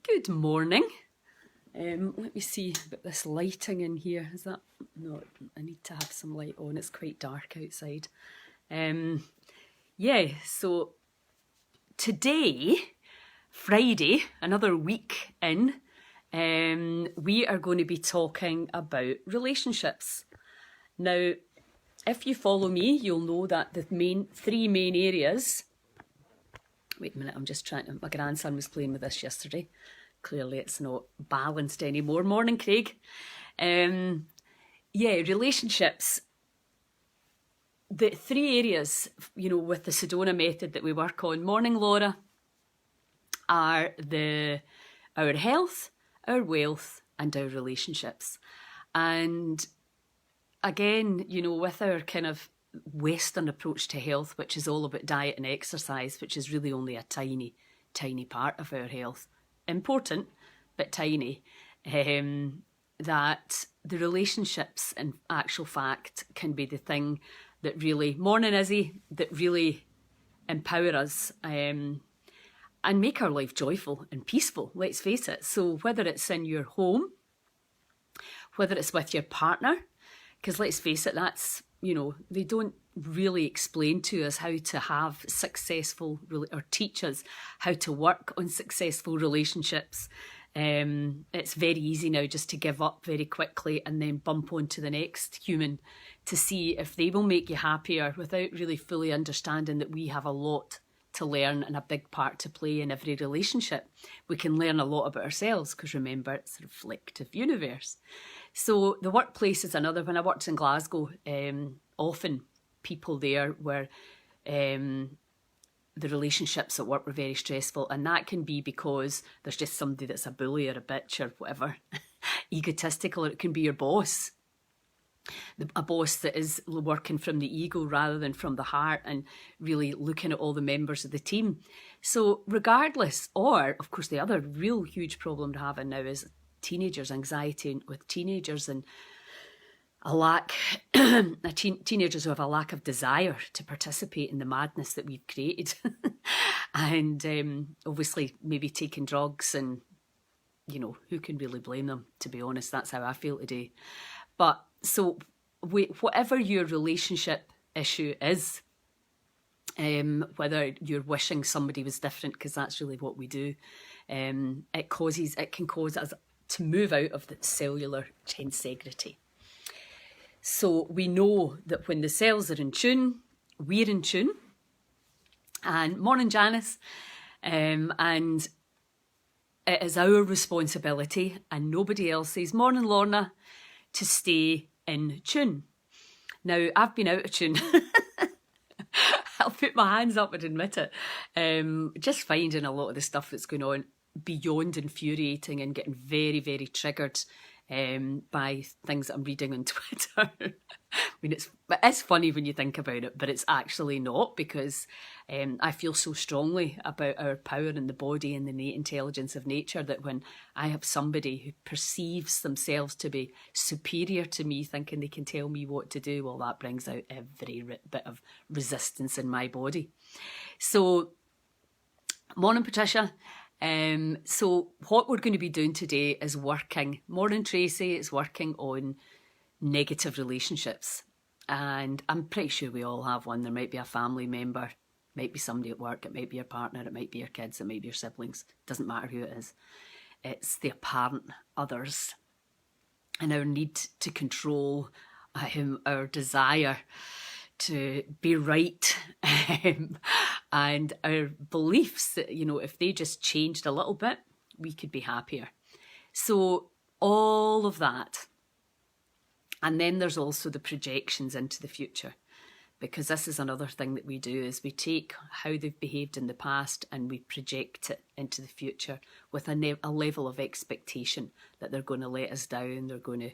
Good morning. Let me see about this lighting in here. Is that... No, I need to have some light on. It's quite dark outside. So today, Friday, another week in, we are going to be talking about relationships. Now, if you follow me, you'll know that the three main areas... Wait a minute, I'm just trying to... My grandson was playing with this yesterday. Clearly it's not balanced anymore. Morning, Craig. Relationships. The three areas, with the Sedona method that we work on, morning, Laura, are our health, our wealth, and our relationships. And again, with our kind of Western approach to health, which is all about diet and exercise, which is really only a tiny, tiny part of our health. Important, but tiny. That the relationships, in actual fact, can be the thing that really, morning Izzy, that really empower us and make our life joyful and peaceful, let's face it. So whether it's in your home, whether it's with your partner, because let's face it, that's, they don't really explain to us how to have successful, or teach us how to work on successful relationships. It's very easy now just to give up very quickly and then bump on to the next human to see if they will make you happier without really fully understanding that we have a lot to learn and a big part to play in every relationship. We can learn a lot about ourselves because remember, it's a reflective universe. So the workplace is another. When I worked in Glasgow, often people there were, the relationships at work were very stressful, and that can be because there's just somebody that's a bully or a bitch or whatever, egotistical, or it can be your boss. A boss that is working from the ego rather than from the heart and really looking at all the members of the team. So regardless, or of course the other real huge problem to have now is teenagers, anxiety with teenagers and a lack, teenagers who have a lack of desire to participate in the madness that we've created. And obviously maybe taking drugs and, who can really blame them, to be honest? That's how I feel today. But so whatever your relationship issue is, whether you're wishing somebody was different, because that's really what we do, it can cause us to move out of the cellular tensegrity. So we know that when the cells are in tune, we're in tune. And morning, Janice. And it is our responsibility and nobody else's, morning, Lorna, to stay in tune. Now, I've been out of tune. I'll put my hands up and admit it. Just finding a lot of the stuff that's going on beyond infuriating and getting very, very triggered by things that I'm reading on Twitter. I mean, it's funny when you think about it, but it's actually not, because I feel so strongly about our power in the body and the innate intelligence of nature that when I have somebody who perceives themselves to be superior to me, thinking they can tell me what to do, well, that brings out every bit of resistance in my body. So, morning, Patricia. So what we're going to be doing today is morning Tracy, it's working on negative relationships. And I'm pretty sure we all have one. There might be a family member, might be somebody at work, it might be your partner, it might be your kids, it might be your siblings. Doesn't matter who it is. It's the apparent others and our need to control, our desire to be right, and our beliefs that, if they just changed a little bit, we could be happier. So all of that. And then there's also the projections into the future, because this is another thing that we do, is we take how they've behaved in the past and we project it into the future with a level of expectation that they're going to let us down, they're going to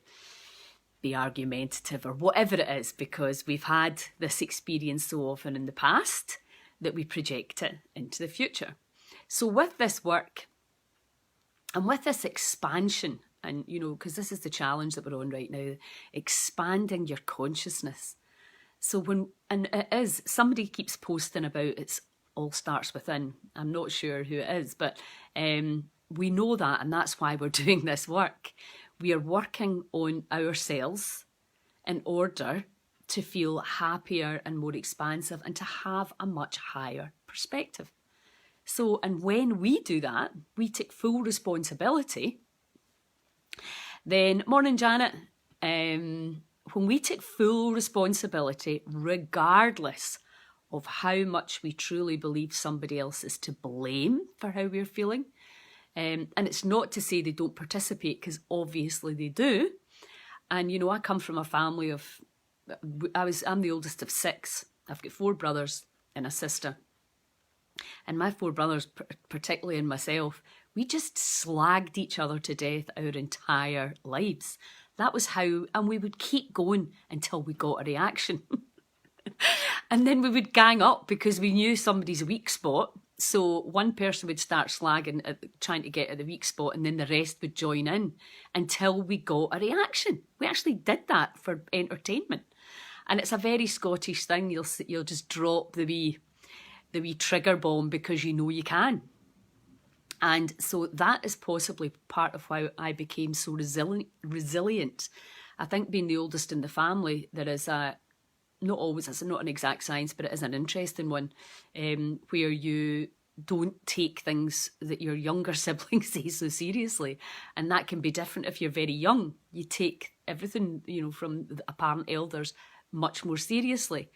be argumentative or whatever it is, because we've had this experience so often in the past that we project it into the future. So with this work and with this expansion, and because this is the challenge that we're on right now, expanding your consciousness. So and it is, somebody keeps posting about it's all starts within. I'm not sure who it is, but we know that, and that's why we're doing this work. We are working on ourselves in order to feel happier and more expansive and to have a much higher perspective. So, and when we do that, we take full responsibility. Then, morning Janet, when we take full responsibility, regardless of how much we truly believe somebody else is to blame for how we're feeling, and it's not to say they don't participate, because obviously they do. And, you know, I come from a family of, I'm the oldest of 6. I've got 4 brothers and a sister. And my 4 brothers, particularly and myself, we just slagged each other to death our entire lives. That was how, and we would keep going until we got a reaction. And then we would gang up because we knew somebody's weak spot. So one person would start slagging, trying to get at the weak spot, and then the rest would join in until we got a reaction. We actually did that for entertainment. And it's a very Scottish thing. You'll just drop the wee trigger bomb because you know you can. And so that is possibly part of how I became so resilient. I think being the oldest in the family, there is not always, it's not an exact science, but it is an interesting one, where you don't take things that your younger siblings say so seriously. And that can be different if you're very young. You take everything, you know, from the apparent elders much more seriously.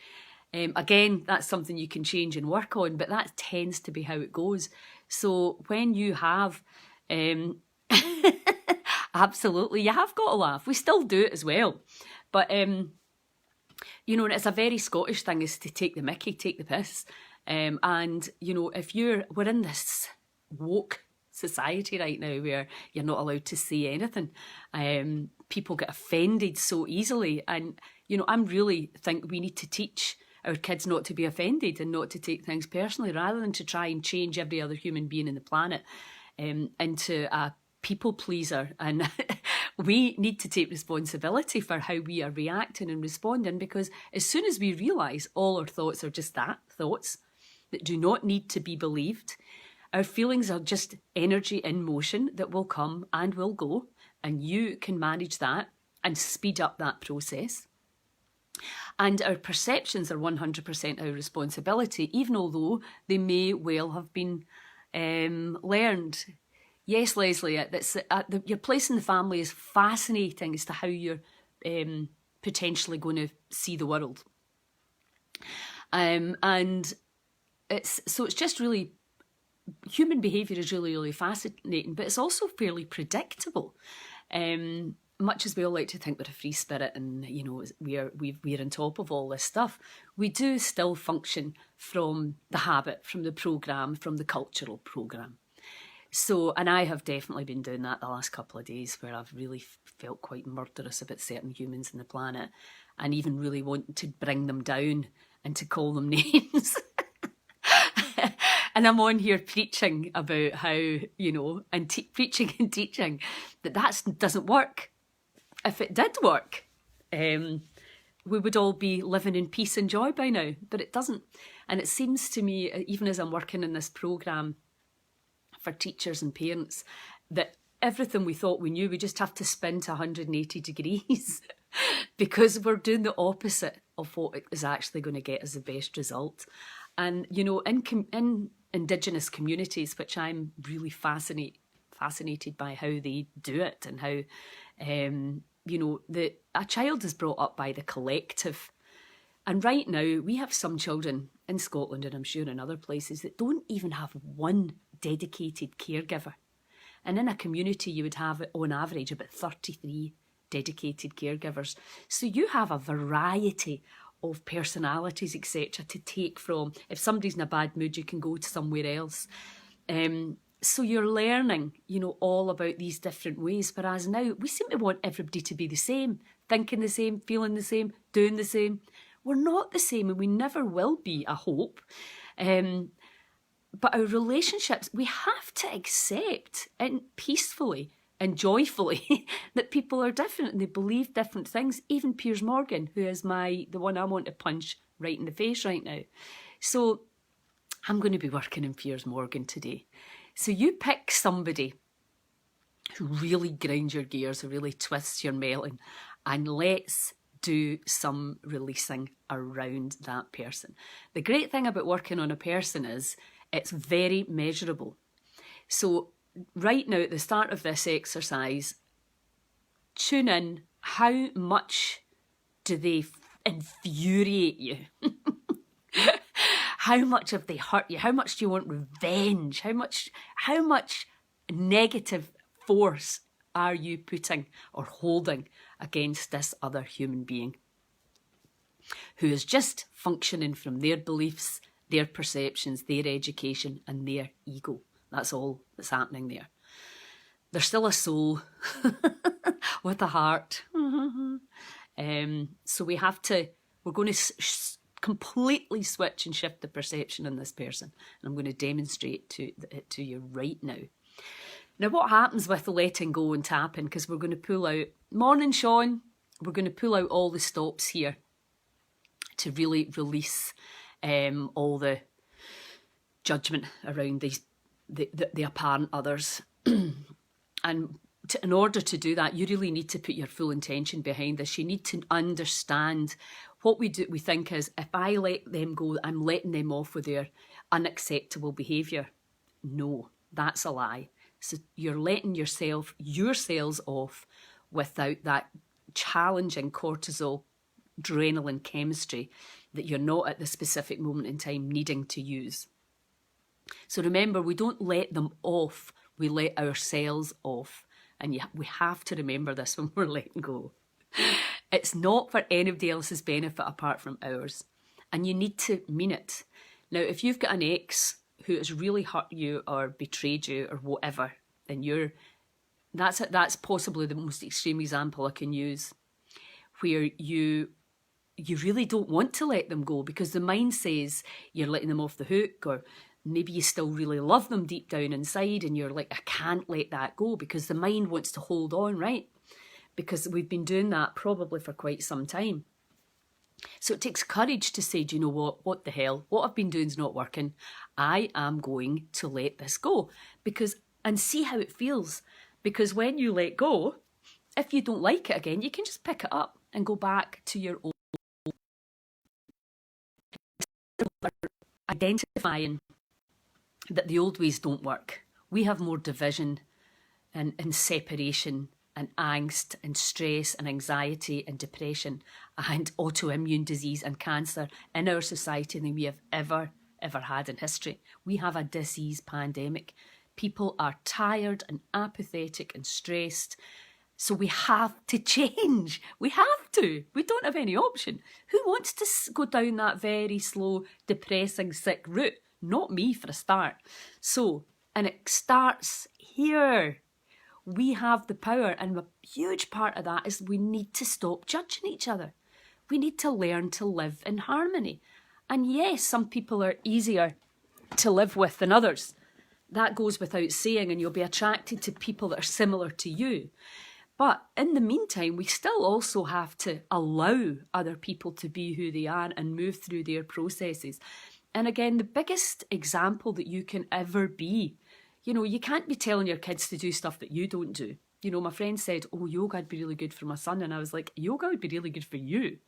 Again, that's something you can change and work on, but that tends to be how it goes. So when you have, absolutely, you have got to laugh. We still do it as well. But, you know, and it's a very Scottish thing, is to take the mickey, take the piss. And, you know, we're in this woke society right now where you're not allowed to say anything. People get offended so easily. And, you know, I really think we need to teach our kids not to be offended and not to take things personally, rather than to try and change every other human being in the planet into a people pleaser. And we need to take responsibility for how we are reacting and responding, because as soon as we realise all our thoughts are just that, thoughts that do not need to be believed, our feelings are just energy in motion that will come and will go, and you can manage that and speed up that process. And our perceptions are 100% our responsibility, even although they may well have been learned. Yes, Leslie, your place in the family is fascinating as to how you're potentially going to see the world. And it's just really, human behaviour is really, really fascinating, but it's also fairly predictable. Much as we all like to think we're a free spirit and, you know, we're on top of all this stuff, we do still function from the habit, from the programme, from the cultural programme. So, and I have definitely been doing that the last couple of days, where I've really felt quite murderous about certain humans on the planet, and even really wanting to bring them down and to call them names. And I'm on here preaching about how, you know, and preaching and teaching that doesn't work. If it did work, we would all be living in peace and joy by now, but it doesn't. And it seems to me, even as I'm working in this programme for teachers and parents, that everything we thought we knew, we just have to spin to 180 degrees because we're doing the opposite of what is actually going to get us the best result. And, you know, in Indigenous communities, which I'm really fascinated by how they do it, and how, you know, a child is brought up by the collective. And right now, we have some children in Scotland, and I'm sure in other places, that don't even have one dedicated caregiver. And in a community, you would have, on average, about 33 dedicated caregivers. So you have a variety of personalities, etc., to take from. If somebody's in a bad mood, you can go to somewhere else. So you're learning, you know, all about these different ways. Whereas now, we seem to want everybody to be the same, thinking the same, feeling the same, doing the same. We're not the same, and we never will be, I hope. But our relationships, we have to accept, and peacefully and joyfully, that people are different and they believe different things. Even Piers Morgan, who is the one I want to punch right in the face right now. So I'm going to be working in Piers Morgan today. So you pick somebody who really grinds your gears, who really twists your melon, and let's do some releasing around that person. The great thing about working on a person is it's very measurable. So right now at the start of this exercise, tune in, how much do they infuriate you? How much have they hurt you? How much do you want revenge? How much negative force are you putting or holding against this other human being who is just functioning from their beliefs, their perceptions, their education and their ego? That's all that's happening there. There's still a soul with a heart. So we're going to completely switch and shift the perception on this person. And I'm going to demonstrate it to you right now. Now, what happens with letting go and tapping, because we're going to pull out, morning Sean, we're going to pull out all the stops here to really release all the judgment around the apparent others. And in order to do that, you really need to put your full intention behind this. You need to understand what we think is, if I let them go, I'm letting them off with their unacceptable behaviour. No, that's a lie. So you're letting yourselves off without that challenging cortisol, adrenaline chemistry that you're not at the specific moment in time needing to use. So remember, we don't let them off, we let ourselves off. And we have to remember this when we're letting go. It's not for anybody else's benefit apart from ours. And you need to mean it. Now, if you've got an ex who has really hurt you or betrayed you or whatever, then that's possibly the most extreme example I can use, where you really don't want to let them go because the mind says you're letting them off the hook, or maybe you still really love them deep down inside and you're like, I can't let that go because the mind wants to hold on, right? Because we've been doing that probably for quite some time. So it takes courage to say, do you know what the hell? What I've been doing is not working. I am going to let this go and see how it feels. Because when you let go, if you don't like it again, you can just pick it up and go back to your old identifying that the old ways don't work. We have more division and separation and angst and stress and anxiety and depression and autoimmune disease and cancer in our society than we have ever had in history. We have a disease pandemic. People are tired and apathetic and stressed. So we have to change. We have to. We don't have any option. Who wants to go down that very slow, depressing, sick route? Not me for a start. And it starts here. We have the power, and a huge part of that is we need to stop judging each other. We need to learn to live in harmony. And yes, some people are easier to live with than others. That goes without saying, and you'll be attracted to people that are similar to you. But in the meantime, we still also have to allow other people to be who they are and move through their processes. And again, the biggest example that you can ever be, you can't be telling your kids to do stuff that you don't do. My friend said, oh, yoga would be really good for my son. And I was like, yoga would be really good for you.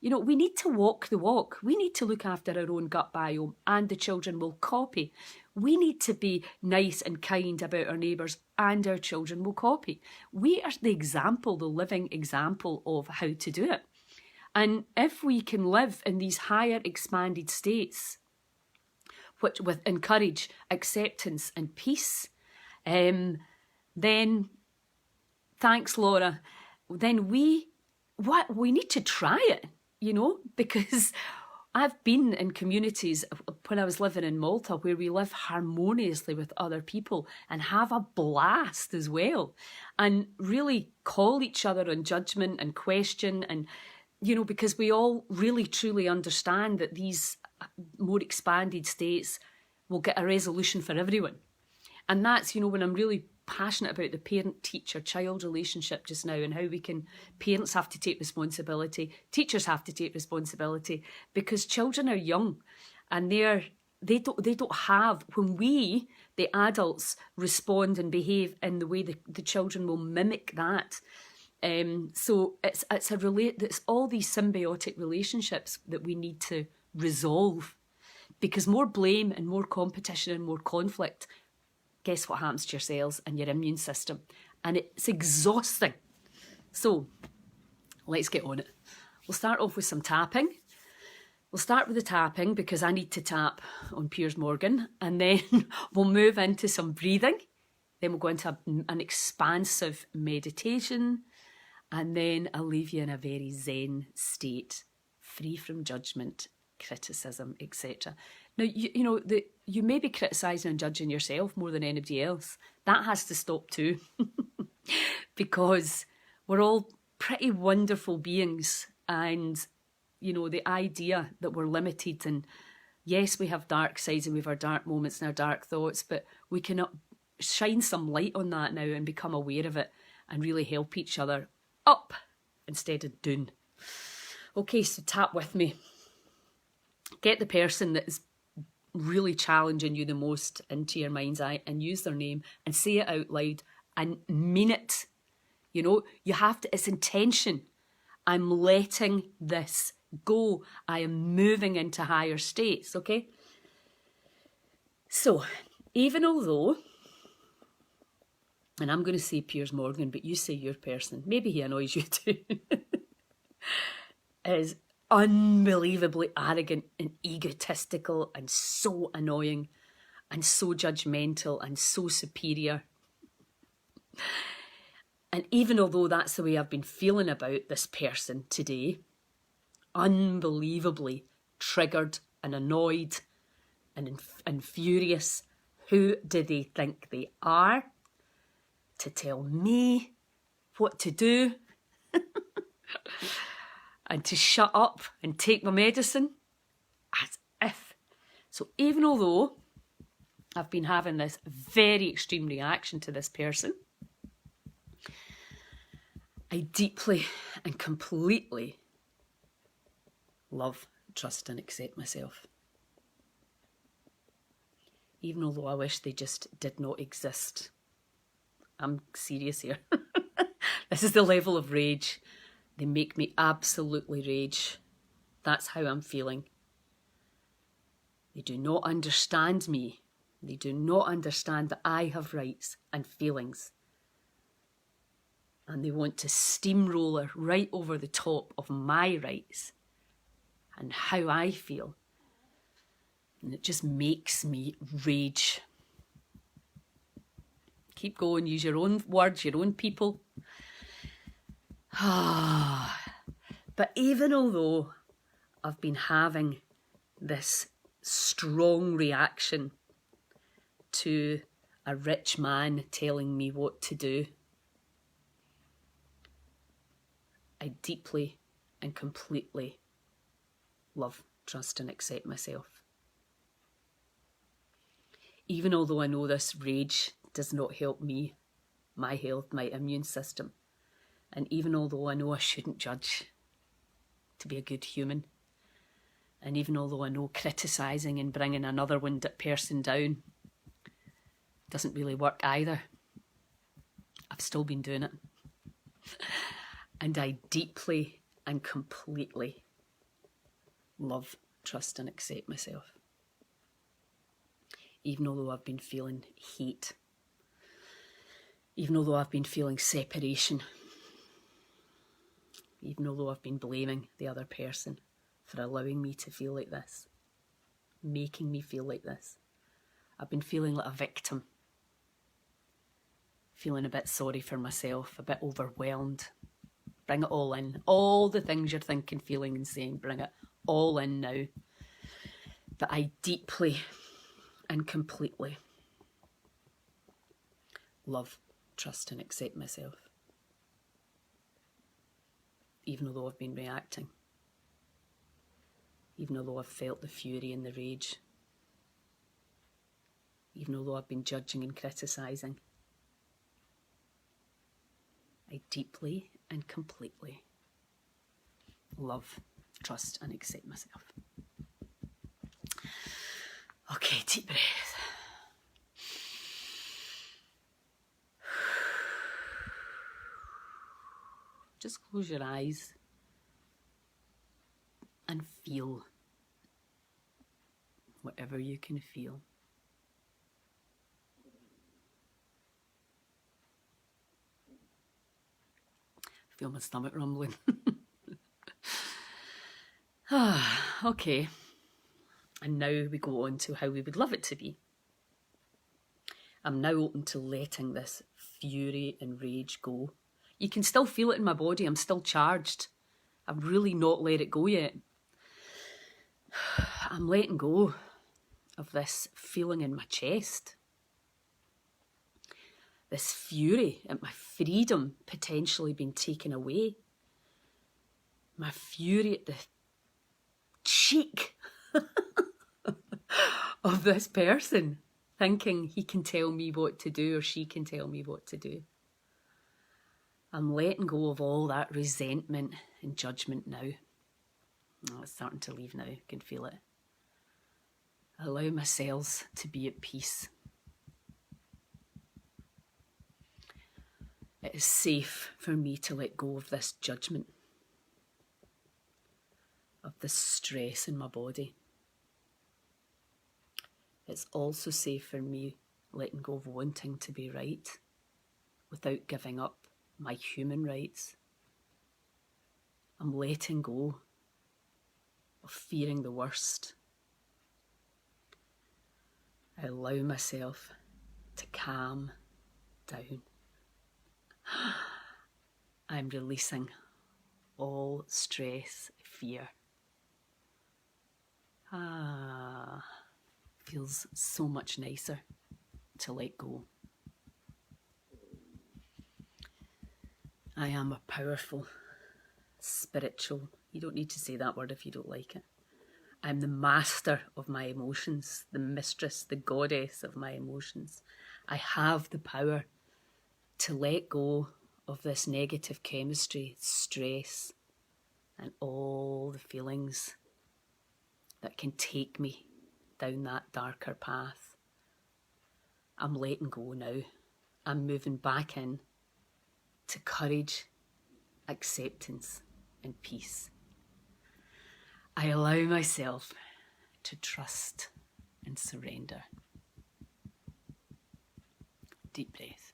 We need to walk the walk. We need to look after our own gut biome, and the children will copy. We need to be nice and kind about our neighbours, and our children will copy. We are the example, the living example of how to do it. And if we can live in these higher expanded states, which with encourage acceptance and peace, then thanks, Laura. Then we need to try it, because I've been in communities when I was living in Malta where we live harmoniously with other people and have a blast as well, and really call each other on judgment and question, and because we all really truly understand that these more expanded states will get a resolution for everyone. And that's, when I'm really passionate about the parent-teacher-child relationship just now, and how parents have to take responsibility, teachers have to take responsibility, because children are young and they don't have, when we the adults respond and behave in the way the children will mimic that. So it's all these symbiotic relationships that we need to resolve, because more blame and more competition and more conflict, guess what happens to your cells and your immune system? And it's exhausting. So let's get on it. We'll start off with some tapping. We'll start with the tapping because I need to tap on Piers Morgan, and then we'll move into some breathing. Then we'll go into an expansive meditation, and then I'll leave you in a very zen state, free from judgment, criticism, etc. Now, you may be criticising and judging yourself more than anybody else. That has to stop too, because we're all pretty wonderful beings, and the idea that we're limited, and yes, we have dark sides and we have our dark moments and our dark thoughts, but we can shine some light on that now and become aware of it and really help each other up instead of down. Okay, so tap with me. Get the person that is really challenging you the most into your mind's eye and use their name and say it out loud and mean it. You have to, it's intention. I'm letting this go. I am moving into higher states, okay? So, even although, and I'm going to say Piers Morgan, but you say your person, maybe he annoys you too, is unbelievably arrogant and egotistical and so annoying and so judgmental and so superior. And even although that's the way I've been feeling about this person today, unbelievably triggered and annoyed and furious, who do they think they are to tell me what to do and to shut up and take my medicine? As if. So even although I've been having this very extreme reaction to this person, I deeply and completely love, trust and accept myself. Even although I wish they just did not exist. I'm serious here. This is the level of rage. They make me absolutely rage. That's how I'm feeling. They do not understand me. They do not understand that I have rights and feelings. And they want to steamroller right over the top of my rights and how I feel. And it just makes me rage. Keep going, use your own words, your own people. But even although I've been having this strong reaction to a rich man telling me what to do, I deeply and completely love, trust and accept myself. Even although I know this rage does not help me, my health, my immune system, and even although I know I shouldn't judge to be a good human, and even although I know criticising and bringing another person down doesn't really work either, I've still been doing it. And I deeply and completely love, trust and accept myself. Even although I've been feeling hate, even although I've been feeling separation, even although I've been blaming the other person for allowing me to feel like this, making me feel like this. I've been feeling like a victim, feeling a bit sorry for myself, a bit overwhelmed. Bring it all in. All the things you're thinking, feeling and saying, bring it all in now. But I deeply and completely love, trust and accept myself. Even although I've been reacting. Even although I've felt the fury and the rage. Even although I've been judging and criticising. I deeply and completely love, trust and accept myself. Okay, deep breath. Just close your eyes and feel whatever you can feel. Feel my stomach rumbling. Okay. And now we go on to how we would love it to be. I'm now open to letting this fury and rage go. You can still feel it in my body. I'm still charged. I've really not let it go yet. I'm letting go of this feeling in my chest. This fury at my freedom potentially being taken away. My fury at the cheek of this person thinking he can tell me what to do or she can tell me what to do. I'm letting go of all that resentment and judgment now. Oh, it's starting to leave now. I can feel it. Allow my cells to be at peace. It is safe for me to let go of this judgment, of this stress in my body. It's also safe for me letting go of wanting to be right without giving up my human rights. I'm letting go of fearing the worst. I allow myself to calm down. I'm releasing all stress, fear. Feels so much nicer to let go. I am a powerful, spiritual, you don't need to say that word if you don't like it. I'm the master of my emotions, the mistress, the goddess of my emotions. I have the power to let go of this negative chemistry, stress, and all the feelings that can take me down that darker path. I'm letting go now. I'm moving back in to courage, acceptance, and peace. I allow myself to trust and surrender. Deep breath.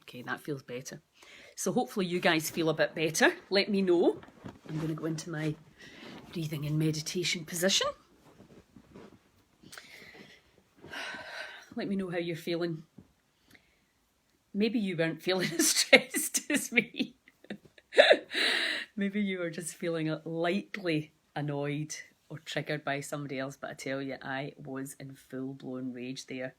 Okay, that feels better. So hopefully you guys feel a bit better. Let me know. I'm going to go into my breathing and meditation position. Let me know how you're feeling. Maybe you weren't feeling as stressed as me. Maybe you were just feeling lightly annoyed or triggered by somebody else, but I tell you, I was in full-blown rage there.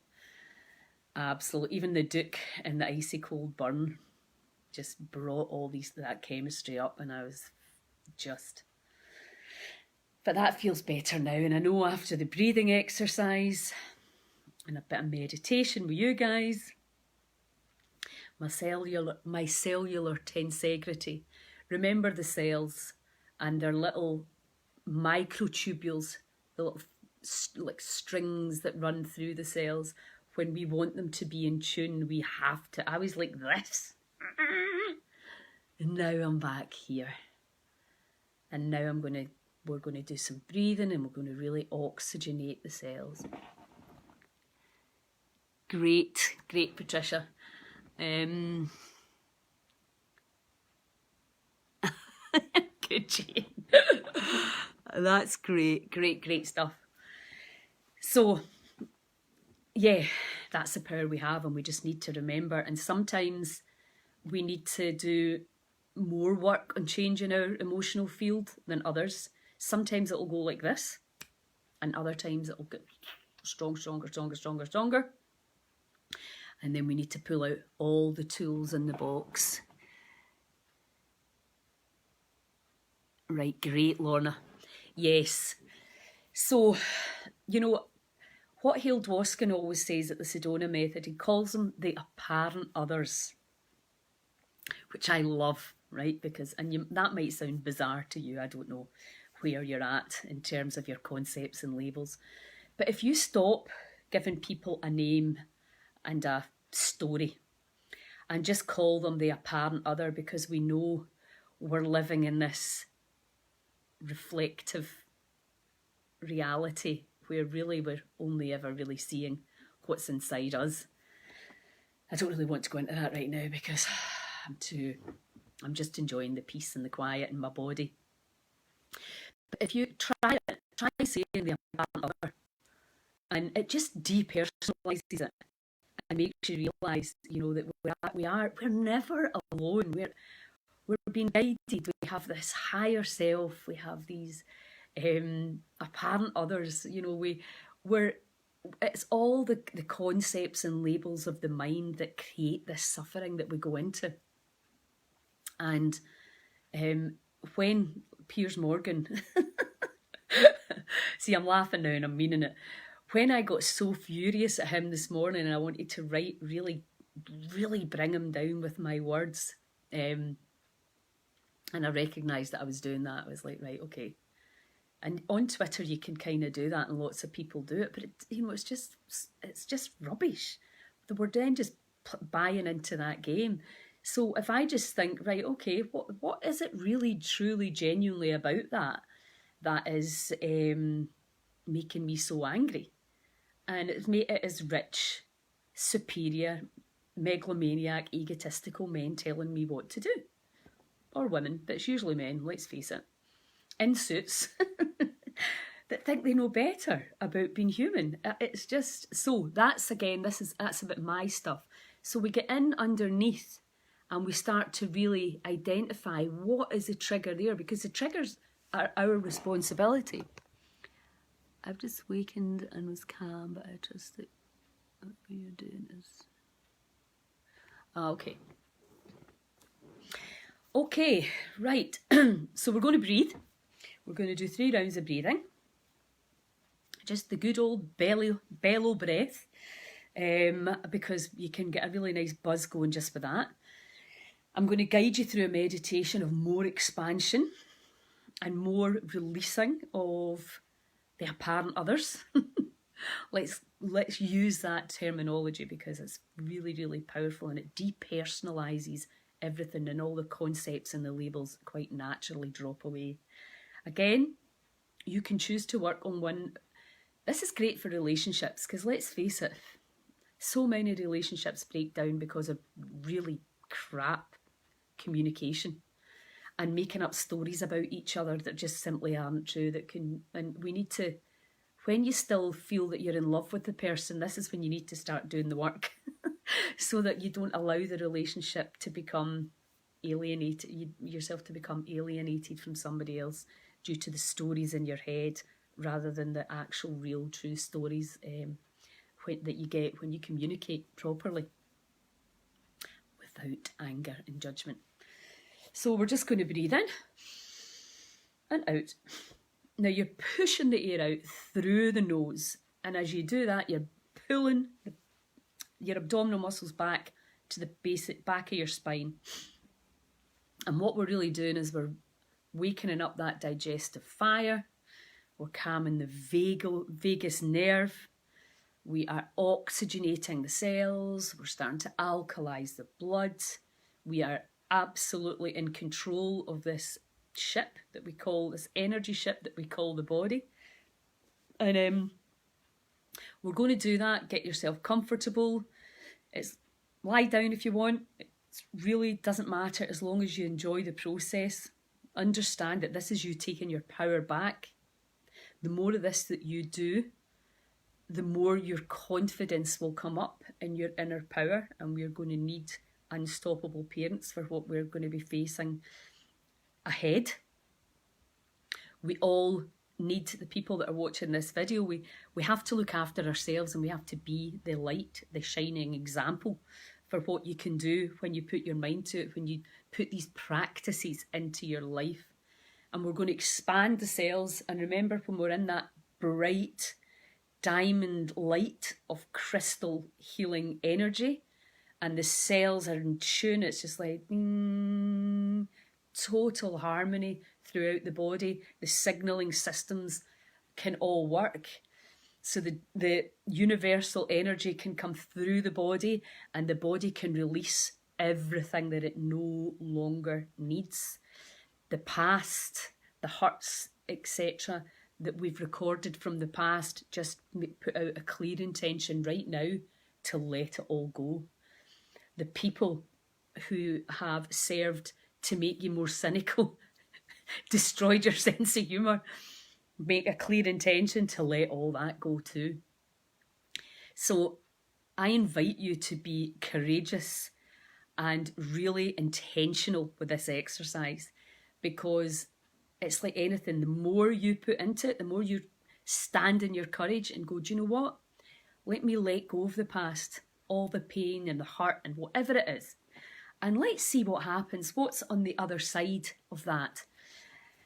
Absolutely. Even the Duke and the icy cold burn just brought all that chemistry up, and I was just... But that feels better now, and I know after the breathing exercise and a bit of meditation with you guys, my cellular tensegrity. Remember the cells and their little microtubules, the little like strings that run through the cells. When we want them to be in tune, we have to. I was like this. And now I'm back here. And now we're going to do some breathing, and we're going to really oxygenate the cells. Great, Patricia. Good, Jane. That's great stuff. So, yeah, that's the power we have, and we just need to remember. And sometimes we need to do more work on changing our emotional field than others. Sometimes it'll go like this, and other times it'll get stronger. And then we need to pull out all the tools in the box. Right, great, Lorna. Yes. So, you know, what Hale Dwoskin always says at the Sedona method, he calls them the apparent others, which I love, right? Because, that might sound bizarre to you. I don't know where you're at in terms of your concepts and labels. But if you stop giving people a name and a story and just call them the apparent other, because we know we're living in this reflective reality where really we're only ever really seeing what's inside us. I don't really want to go into that right now because I'm just enjoying the peace and the quiet in my body. But if you try saying the apparent other, and it just depersonalizes it and makes you realise, you know, that we're never alone. We're being guided. We have this higher self. We have these apparent others. You know, it's all the concepts and labels of the mind that create this suffering that we go into. And when Piers Morgan, see, I'm laughing now and I'm meaning it. When I got so furious at him this morning and I wanted to really bring him down with my words, and I recognised that I was doing that, I was like, right, okay. And on Twitter you can kind of do that, and lots of people do it, but it's just rubbish. We're then just buying into that game. So if I just think, right, okay, what is it really, truly, genuinely about that is making me so angry? And it is rich, superior, megalomaniac, egotistical men telling me what to do. Or women, but it's usually men, let's face it. In suits that think they know better about being human. It's just, so that's a bit my stuff. So we get in underneath and we start to really identify what is the trigger there, because the triggers are our responsibility. I've just wakened and was calm, but I trust that what you're doing is... okay. Okay, right. So we're going to breathe. We're going to do 3 rounds of breathing. Just the good old bellow breath, because you can get a really nice buzz going just with that. I'm going to guide you through a meditation of more expansion and more releasing of the apparent others. Let's use that terminology because it's really, really powerful, and it depersonalizes everything, and all the concepts and the labels quite naturally drop away. Again, you can choose to work on one. This is great for relationships because, let's face it, so many relationships break down because of really crap communication and making up stories about each other that just simply aren't true. And we need to, when you still feel that you're in love with the person, this is when you need to start doing the work so that you don't allow the relationship to become alienated, yourself to become alienated from somebody else due to the stories in your head rather than the actual real true stories that you get when you communicate properly without anger and judgment. So we're just going to breathe in and out. Now you're pushing the air out through the nose, and as you do that, you're pulling your abdominal muscles back to the basic back of your spine. And what we're really doing is we're wakening up that digestive fire. We're calming the vagus nerve. We are oxygenating the cells. We're starting to alkalize the blood. We are absolutely in control of this ship that we call, this energy ship that we call the body. And we're going to do that. Get yourself comfortable. Lie down if you want. It really doesn't matter as long as you enjoy the process. Understand that this is you taking your power back. The more of this that you do, the more your confidence will come up in your inner power, and we're going to need unstoppable parents for what we're going to be facing ahead. We all need, the people that are watching this video, we have to look after ourselves, and we have to be the light, the shining example for what you can do when you put your mind to it, when you put these practices into your life. And we're going to expand the cells. And remember, when we're in that bright diamond light of crystal healing energy, and the cells are in tune, it's just like total harmony throughout the body. The signalling systems can all work. So the universal energy can come through the body, and the body can release everything that it no longer needs. The past, the hurts, etc., that we've recorded from the past, just put out a clear intention right now to let it all go. The people who have served to make you more cynical, destroyed your sense of humour, make a clear intention to let all that go too. So I invite you to be courageous and really intentional with this exercise, because it's like anything. The more you put into it, the more you stand in your courage and go, do you know what? Let me let go of the past, all the pain and the hurt and whatever it is. And let's see what happens. What's on the other side of that?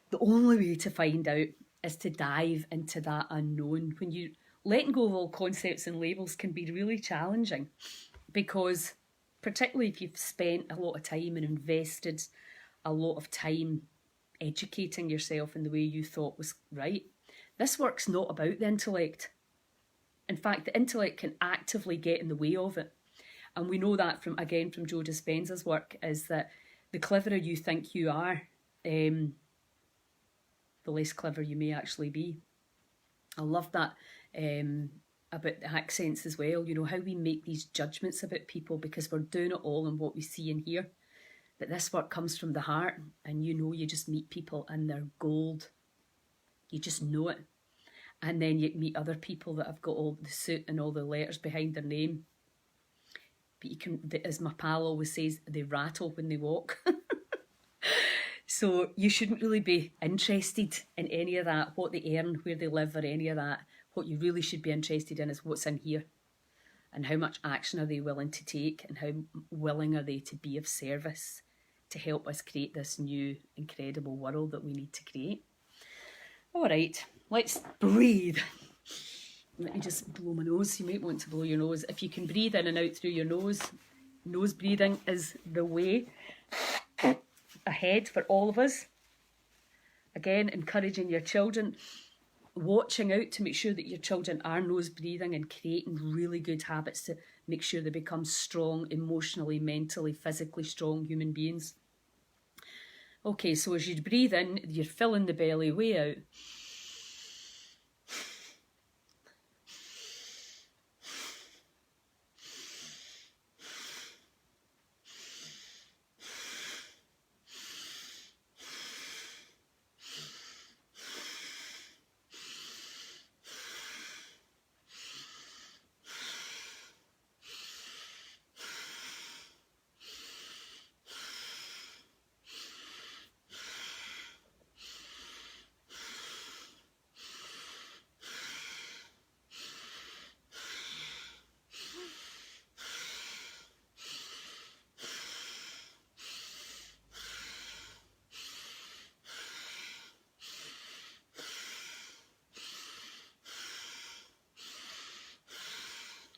The only way to find out is to dive into that unknown. When you letting go of all concepts and labels can be really challenging, because particularly if you've spent a lot of time and invested a lot of time educating yourself in the way you thought was right. This work's not about the intellect. In fact, the intellect can actively get in the way of it. And we know that from Joe Dispenza's work, is that the cleverer you think you are, the less clever you may actually be. I love that about the accents as well, you know, how we make these judgments about people because we're doing it all in what we see and hear. But this work comes from the heart, and you know, you just meet people and they're gold. You just know it. And then you meet other people that have got all the suit and all the letters behind their name. But you can, as my pal always says, they rattle when they walk. So you shouldn't really be interested in any of that, what they earn, where they live, or any of that. What you really should be interested in is what's in here, and how much action are they willing to take, and how willing are they to be of service to help us create this new incredible world that we need to create. All right, let's breathe. Let me just blow my nose. You might want to blow your nose. If you can breathe in and out through your nose, nose breathing is the way ahead for all of us. Again, encouraging your children, watching out to make sure that your children are nose breathing, and creating really good habits to make sure they become strong, emotionally, mentally, physically strong human beings. Okay, so as you breathe in, you're filling the belly way out.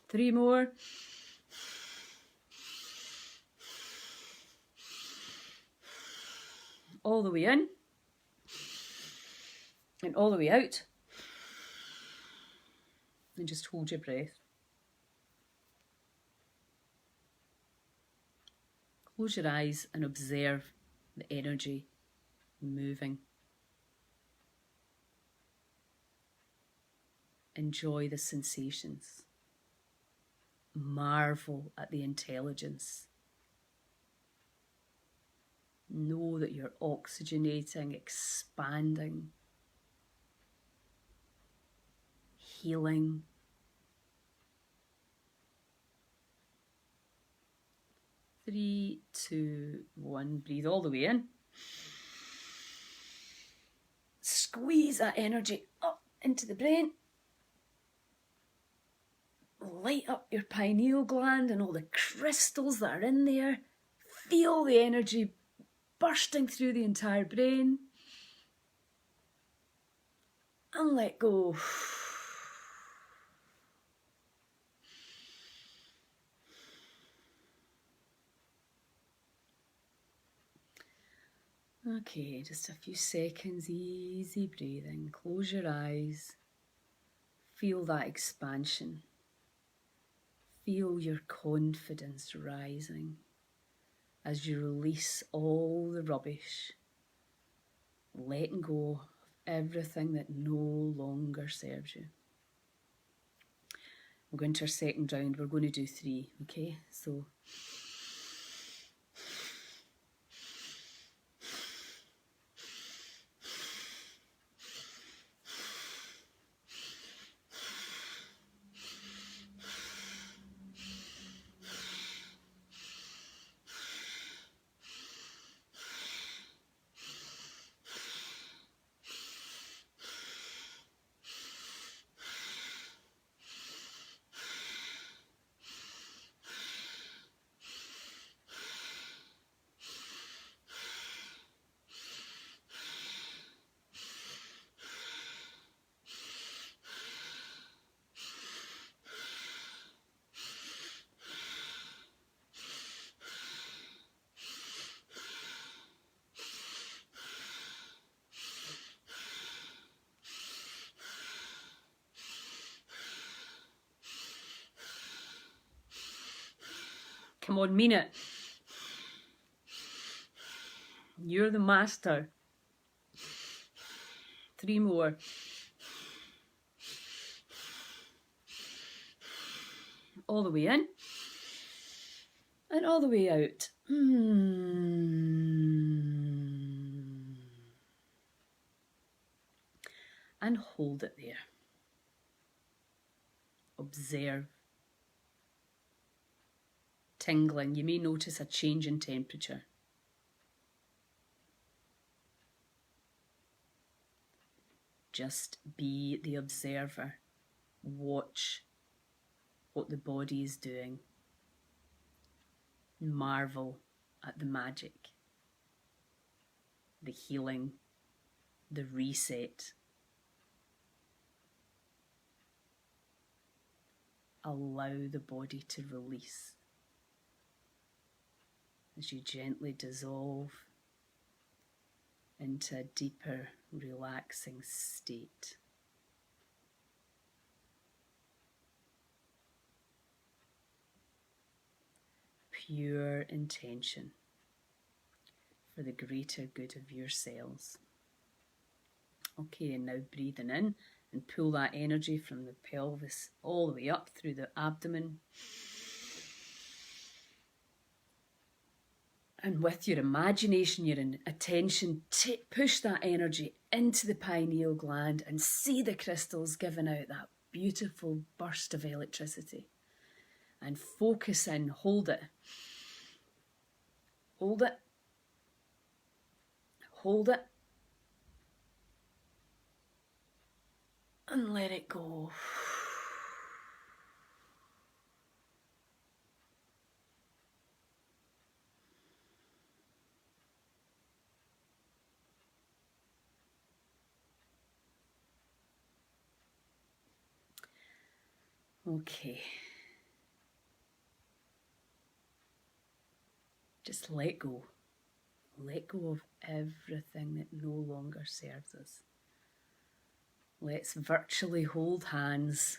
Three more. All the way in and all the way out. And just hold your breath. Close your eyes and observe the energy moving. Enjoy the sensations. Marvel at the intelligence. Know that you're oxygenating, expanding, healing. Three, two, one. Breathe all the way in. Squeeze that energy up into the brain. Light up your pineal gland and all the crystals that are in there. Feel the energy bursting through the entire brain. And let go. Okay, just a few seconds, easy breathing. Close your eyes. Feel that expansion. Feel your confidence rising as you release all the rubbish, letting go of everything that no longer serves you. We're going to our second round. We're going to do 3, okay? So come on, mean it. You're the master. 3 more. All the way in and all the way out. And hold it there. Observe. Tingling. You may notice a change in temperature. Just be the observer. Watch what the body is doing. Marvel at the magic, the healing, the reset. Allow the body to release as you gently dissolve into a deeper, relaxing state. Pure intention for the greater good of your cells. Okay, and now breathing in and pull that energy from the pelvis all the way up through the abdomen. And with your imagination, your attention, push that energy into the pineal gland and see the crystals giving out that beautiful burst of electricity. And focus in, hold it. Hold it. Hold it. And let it go. Okay. Just let go. Let go of everything that no longer serves us. Let's virtually hold hands.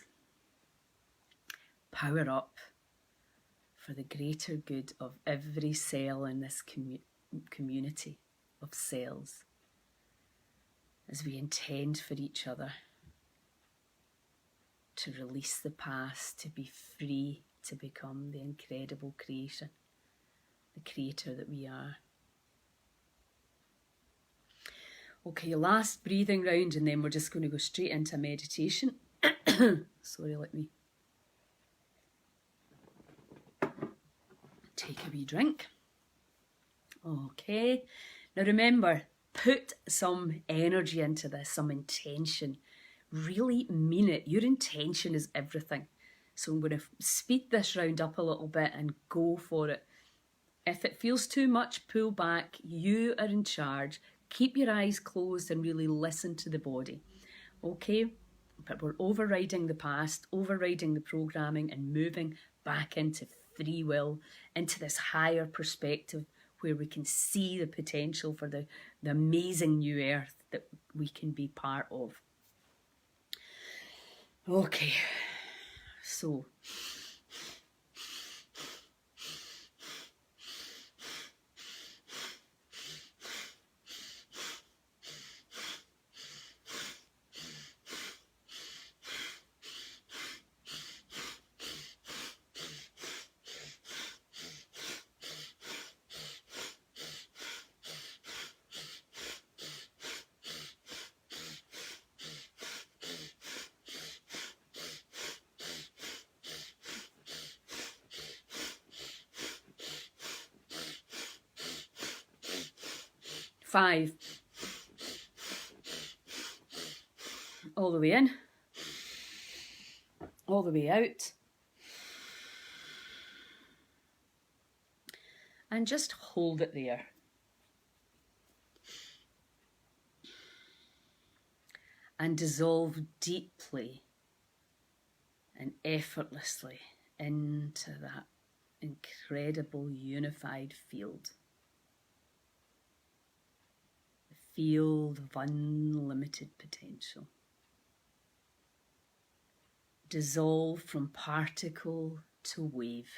Power up for the greater good of every cell in this community of cells as we intend for each other to release the past, to be free, to become the incredible creation, the creator that we are. Okay, last breathing round, and then we're just going to go straight into meditation. Sorry, let me take a wee drink. Okay, now remember, put some energy into this, some intention. Really mean it. Your intention is everything. So I'm going to speed this round up a little bit and go for it. If it feels too much, pull back. You are in charge. Keep your eyes closed and really listen to the body. Okay? But we're overriding the past, overriding the programming and moving back into free will, into this higher perspective where we can see the potential for the amazing new earth that we can be part of. Okay, so five, all the way in, all the way out, and just hold it there. And dissolve deeply and effortlessly into that incredible unified field. The field of unlimited potential. Dissolve from particle to wave.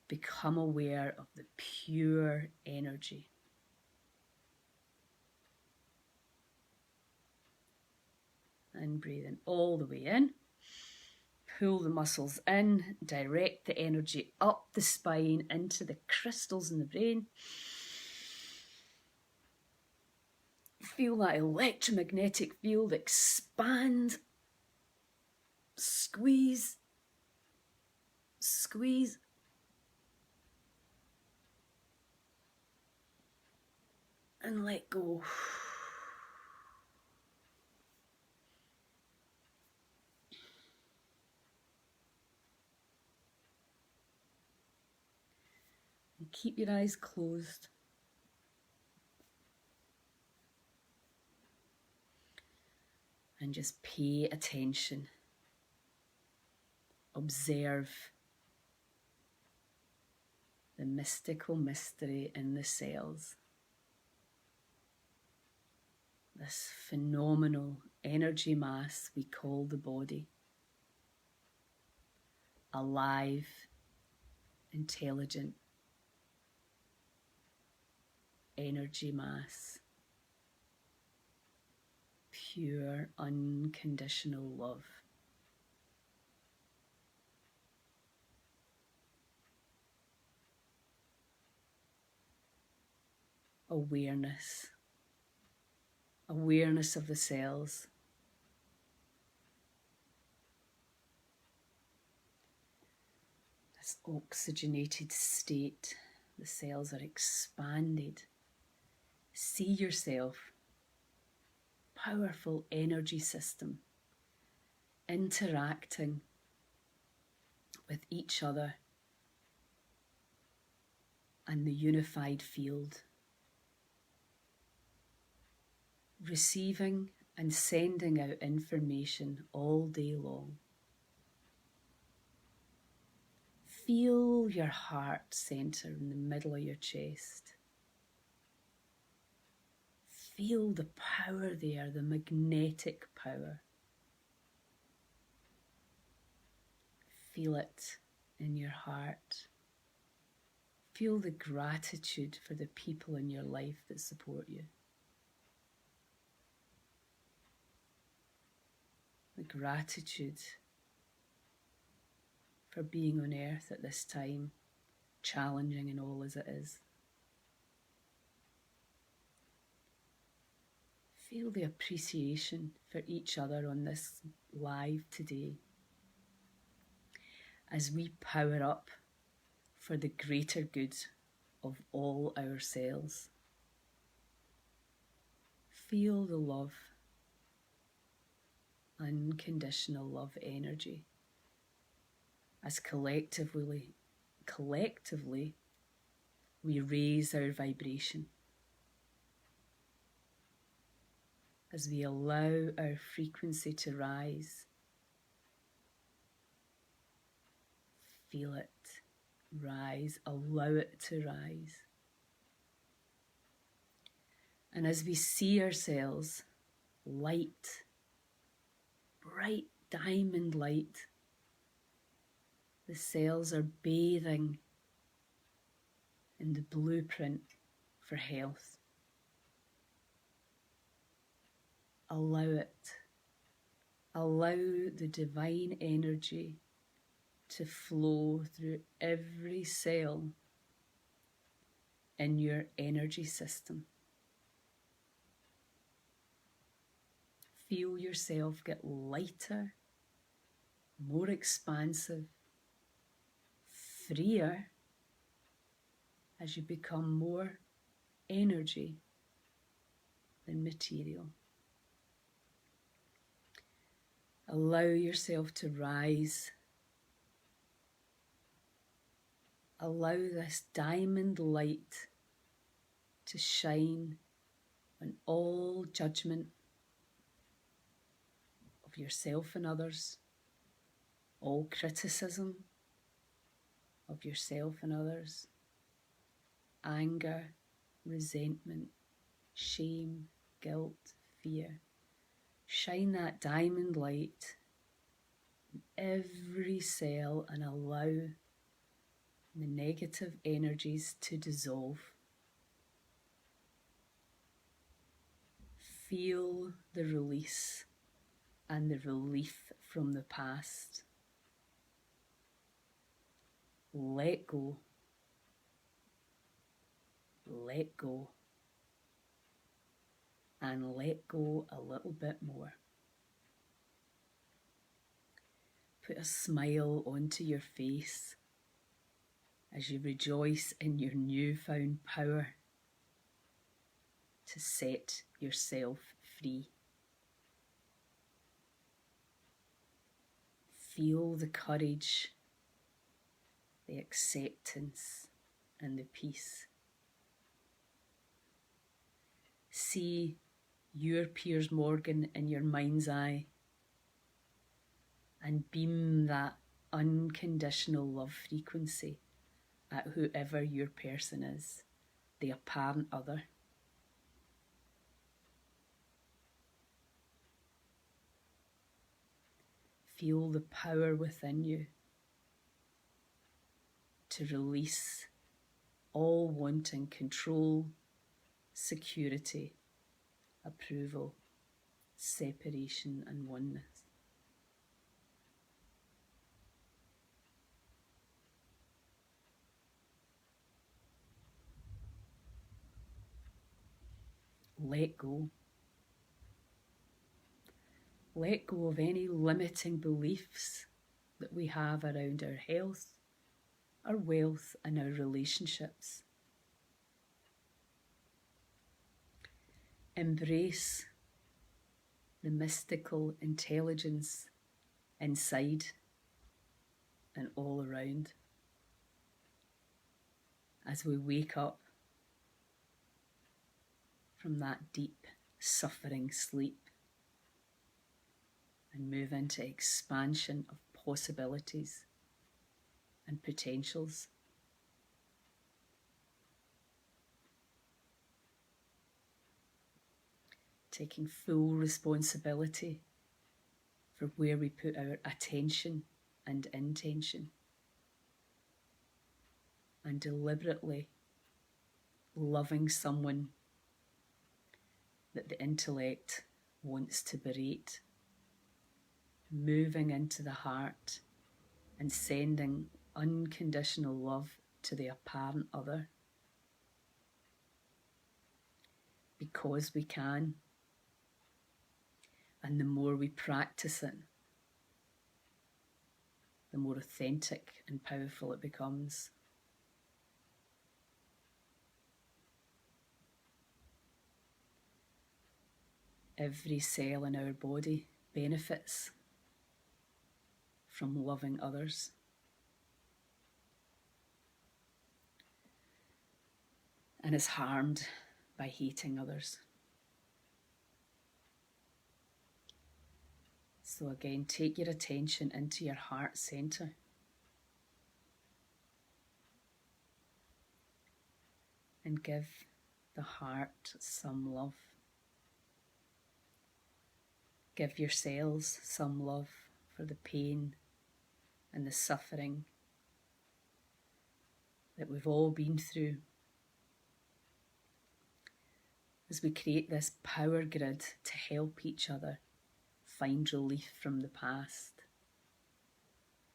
Become aware of the pure energy. And breathe in all the way in. Pull the muscles in, direct the energy up the spine into the crystals in the brain. Feel that electromagnetic field expand. Squeeze. Squeeze. And let go. And keep your eyes closed. And just pay attention. Observe the mystical mystery in the cells. This phenomenal energy mass we call the body. Alive, intelligent energy mass. Pure, unconditional love. Awareness. Awareness of the cells. This oxygenated state. The cells are expanded. See yourself. Powerful energy system interacting with each other and the unified field, receiving and sending out information all day long. Feel your heart center in the middle of your chest. Feel the power there, the magnetic power. Feel it in your heart. Feel the gratitude for the people in your life that support you. The gratitude for being on earth at this time, challenging and all as it is. Feel the appreciation for each other on this live today as we power up for the greater good of all our cells. Feel the love, unconditional love energy as collectively we raise our vibration. As we allow our frequency to rise, feel it rise, allow it to rise. And as we see ourselves light bright diamond light. The cells are bathing in the blueprint for health. Allow it. Allow the divine energy to flow through every cell in your energy system. Feel yourself get lighter, more expansive, freer as you become more energy than material. Allow yourself to rise. Allow this diamond light to shine on all judgment of yourself and others, all criticism of yourself and others, anger, resentment, shame, guilt, fear. Shine that diamond light in every cell and allow the negative energies to dissolve. Feel the release and the relief from the past. Let go. Let go. And let go a little bit more. Put a smile onto your face as you rejoice in your newfound power to set yourself free. Feel the courage, the acceptance, and the peace. See your Piers Morgan in your mind's eye and beam that unconditional love frequency at whoever your person is, the apparent other. Feel the power within you to release all wanting control, security, approval, separation, and oneness. Let go. Let go of any limiting beliefs that we have around our health, our wealth, and our relationships. Embrace the mystical intelligence inside and all around as we wake up from that deep, suffering sleep and move into expansion of possibilities and potentials. Taking full responsibility for where we put our attention and intention, and deliberately loving someone that the intellect wants to berate, moving into the heart and sending unconditional love to the apparent other, because we can. And the more we practice it, the more authentic and powerful it becomes. Every cell in our body benefits from loving others. And is harmed by hating others. So again, take your attention into your heart center. And give the heart some love. Give yourselves some love for the pain and the suffering that we've all been through as we create this power grid to help each other find relief from the past,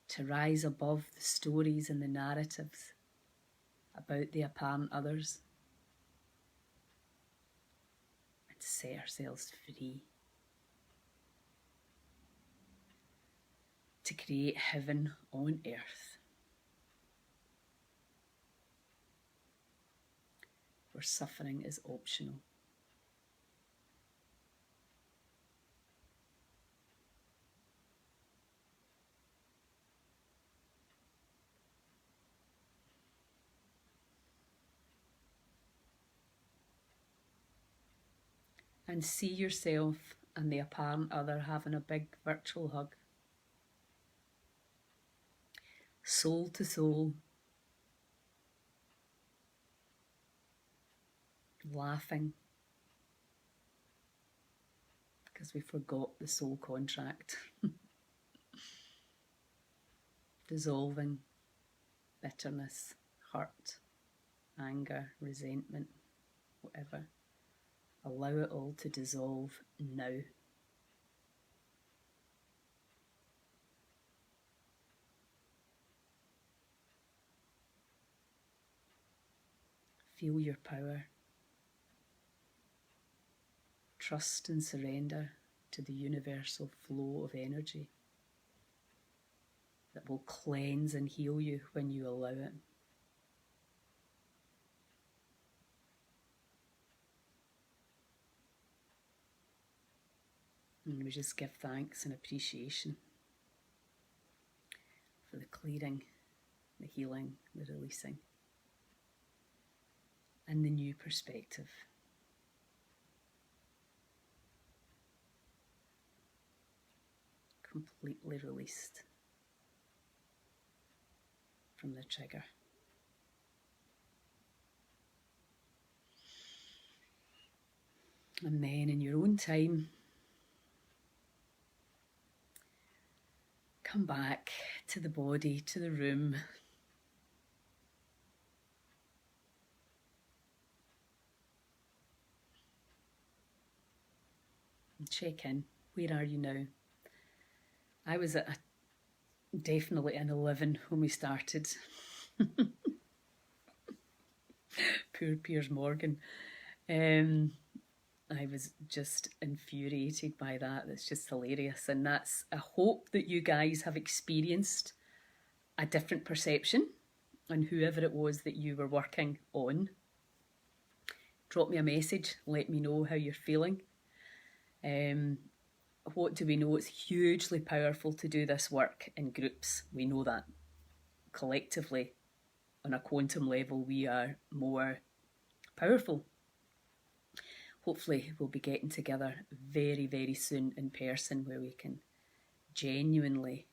to rise above the stories and the narratives about the apparent others, and to set ourselves free, to create heaven on earth, where suffering is optional. And see yourself and the apparent other having a big virtual hug. Soul to soul. Laughing. Because we forgot the soul contract. Dissolving bitterness, hurt, anger, resentment, whatever. Allow it all to dissolve now. Feel your power. Trust and surrender to the universal flow of energy that will cleanse and heal you when you allow it. And we just give thanks and appreciation for the clearing, the healing, the releasing, and the new perspective. Completely released from the trigger. And then in your own time, come back to the body, to the room. And check in. Where are you now? I was at definitely an 11 when we started. Poor Piers Morgan. I was just infuriated by that. That's just hilarious. And that's a hope that you guys have experienced a different perception on whoever it was that you were working on. Drop me a message. Let me know how you're feeling. What do we know? It's hugely powerful to do this work in groups. We know that. Collectively, on a quantum level, we are more powerful. Hopefully we'll be getting together very, very soon in person where we can genuinely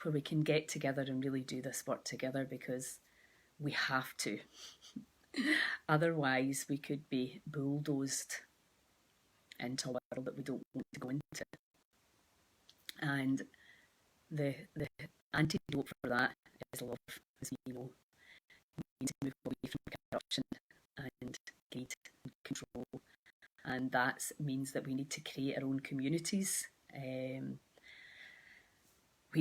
where we can get together and really do this work together, because we have to. Otherwise we could be bulldozed into a world that we don't want to go into. And the antidote for that is love, as we know. We need to move away from corruption and greed and control. And that means that we need to create our own communities. We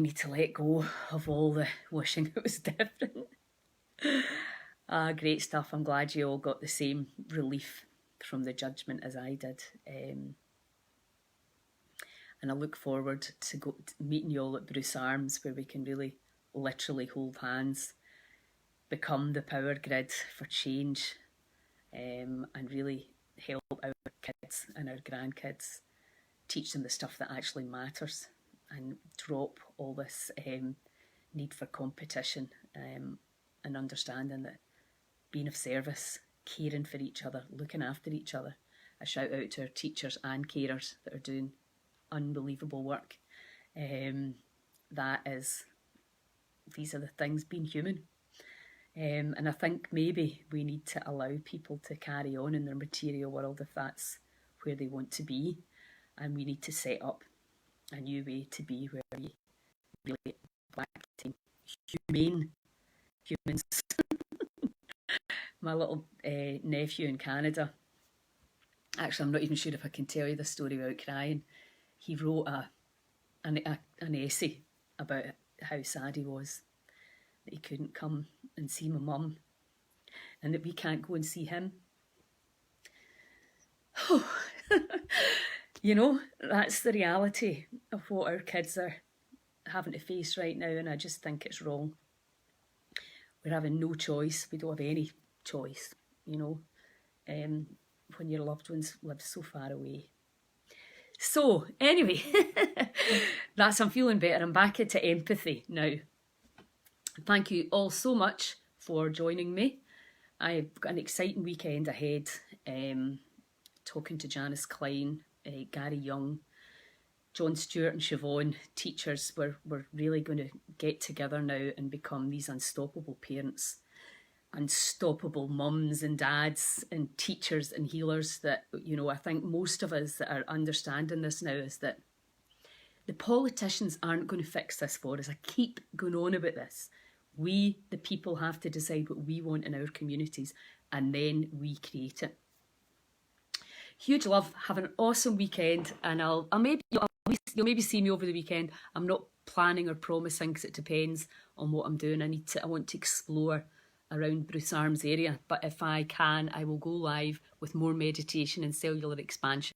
need to let go of all the wishing it was different. Great stuff. I'm glad you all got the same relief from the judgment as I did. And I look forward to meeting you all at Bruce Arms, where we can really literally hold hands, become the power grid for change, and really help our kids and our grandkids, teach them the stuff that actually matters, and drop all this need for competition, and understanding that being of service, caring for each other, looking after each other. A shout out to our teachers and carers that are doing unbelievable work. These are the things, being human. And I think maybe we need to allow people to carry on in their material world if that's where they want to be. And we need to set up a new way to be where we really acting humane humans. My little nephew in Canada, actually I'm not even sure if I can tell you the story without crying. He wrote an essay about how sad he was that he couldn't come and see my mum and that we can't go and see him. You know, that's the reality of what our kids are having to face right now, and I just think it's wrong. We're having no choice. We don't have any choice, you know, when your loved ones live so far away. So, anyway, I'm feeling better. I'm back into empathy now. Thank you all so much for joining me. I've got an exciting weekend ahead, talking to Janice Klein, Gary Young, John Stewart and Siobhan, teachers. We're really going to get together now and become these unstoppable parents, unstoppable mums and dads and teachers and healers that, you know, I think most of us that are understanding this now is that the politicians aren't going to fix this for us. I keep going on about this. We, the people, have to decide what we want in our communities and then we create it. Huge love. Have an awesome weekend, and you'll maybe see me over the weekend. I'm not planning or promising because it depends on what I'm doing. I want to explore around Bruce Arms area, but if I can, I will go live with more meditation and cellular expansion.